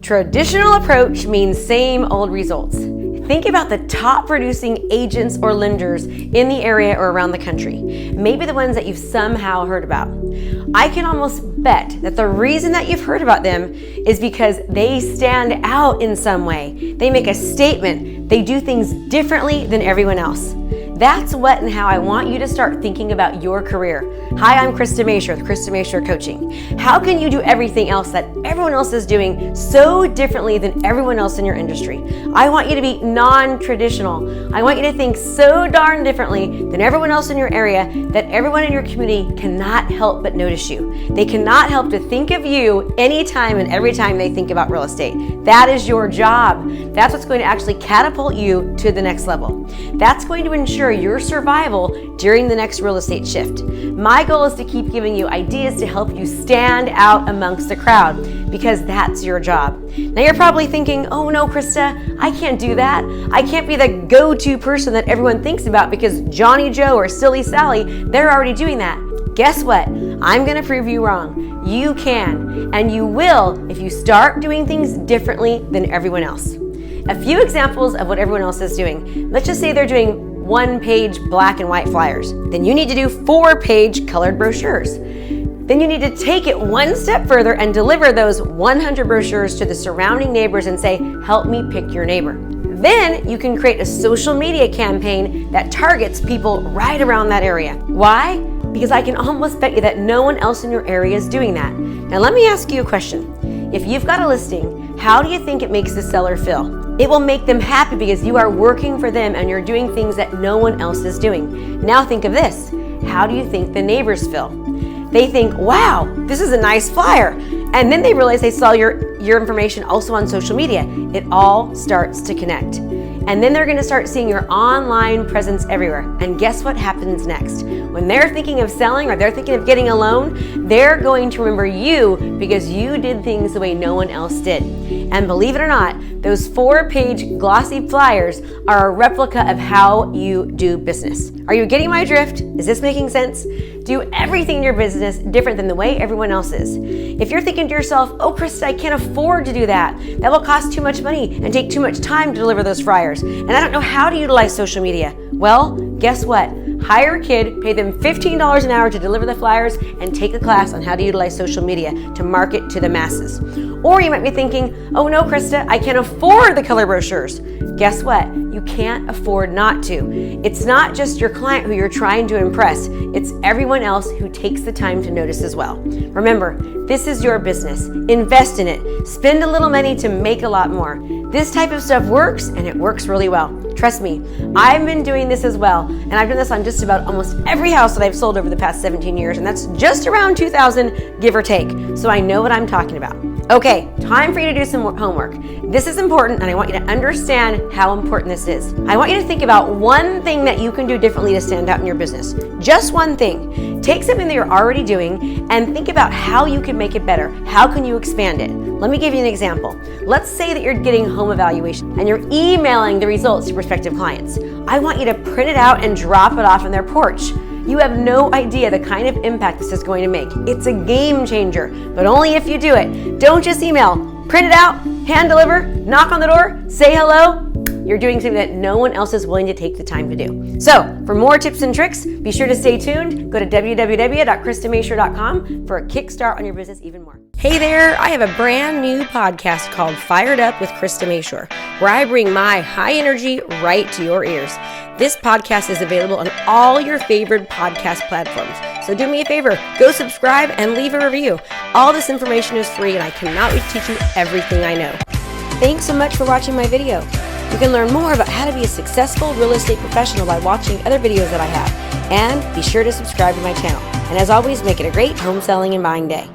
Traditional approach means same old results. Think about the top producing agents or lenders in the area or around the country, maybe the ones that you've somehow heard about. I can almost bet that the reason that you've heard about them is because they stand out in some way. They make a statement. They do things differently than everyone else. That's what and how I want you to start thinking about your career. Hi, I'm Krista Mashore with Krista Mashore Coaching. How can you do everything else that everyone else is doing so differently than everyone else in your industry? I want you to be non-traditional. I want you to think so darn differently than everyone else in your area that everyone in your community cannot help but notice you. They cannot help to think of you anytime and every time they think about real estate. That is your job. That's what's going to actually catapult you to the next level. That's going to ensure your survival during the next real estate shift. My goal is to keep giving you ideas to help you stand out amongst the crowd, because that's your job. Now you're probably thinking, oh no, Krista, I can't do that. I can't be the go-to person that everyone thinks about because Johnny Joe or Silly Sally, they're already doing that. Guess what? I'm going to prove you wrong. You can, and you will if you start doing things differently than everyone else. A few examples of what everyone else is doing. Let's just say they're doing one-page black and white flyers. Then you need to do 4-page colored brochures. Then you need to take it one step further and deliver those 100 brochures to the surrounding neighbors and say, help me pick your neighbor. Then you can create a social media campaign that targets people right around that area. Why? Because I can almost bet you that no one else in your area is doing that. Now let me ask you a question. If you've got a listing, how do you think it makes the seller feel? It will make them happy because you are working for them and you're doing things that no one else is doing. Now think of this. How do you think the neighbors feel? They think, wow, this is a nice flyer. And then they realize they saw your information also on social media. It all starts to connect. And then they're going to start seeing your online presence everywhere. And guess what happens next? When they're thinking of selling or they're thinking of getting a loan, they're going to remember you because you did things the way no one else did. And believe it or not, those 4-page glossy flyers are a replica of how you do business. Are you getting my drift? Is this making sense? Do everything in your business different than the way everyone else is. If you're thinking to yourself, oh, Krista, I can't afford to do that. That will cost too much money and take too much time to deliver those flyers. And I don't know how to utilize social media. Well, guess what? Hire a kid, pay them $15 an hour to deliver the flyers, and take a class on how to utilize social media to market to the masses. Or you might be thinking, oh no, Krista, I can't afford the color brochures. Guess what? You can't afford not to. It's not just your client who you're trying to impress. It's everyone else who takes the time to notice as well. Remember, this is your business. Invest in it. Spend a little money to make a lot more. This type of stuff works, and it works really well. Trust me, I've been doing this as well, and I've done this on just about almost every house that I've sold over the past 17 years, and that's just around 2,000, give or take. So I know what I'm talking about. Okay, time for you to do some homework. This is important, and I want you to understand how important this is. I want you to think about one thing that you can do differently to stand out in your business. Just one thing. Take something that you're already doing and think about how you can make it better. How can you expand it? Let me give you an example. Let's say that you're getting home evaluation and you're emailing the results to prospective clients. I want you to print it out and drop it off on their porch. You have no idea the kind of impact this is going to make. It's a game changer, but only if you do it. Don't just email. Print it out, hand deliver, knock on the door, say hello. You're doing something that no one else is willing to take the time to do. So, for more tips and tricks, be sure to stay tuned. Go to www.kristamashore.com for a kickstart on your business even more. Hey there, I have a brand new podcast called Fired Up with Krista Mashore, where I bring my high energy right to your ears. This podcast is available on all your favorite podcast platforms. So do me a favor, go subscribe and leave a review. All this information is free, and I cannot wait to teach you everything I know. Thanks so much for watching my video. You can learn more about how to be a successful real estate professional by watching other videos that I have. And be sure to subscribe to my channel. And as always, make it a great home selling and buying day.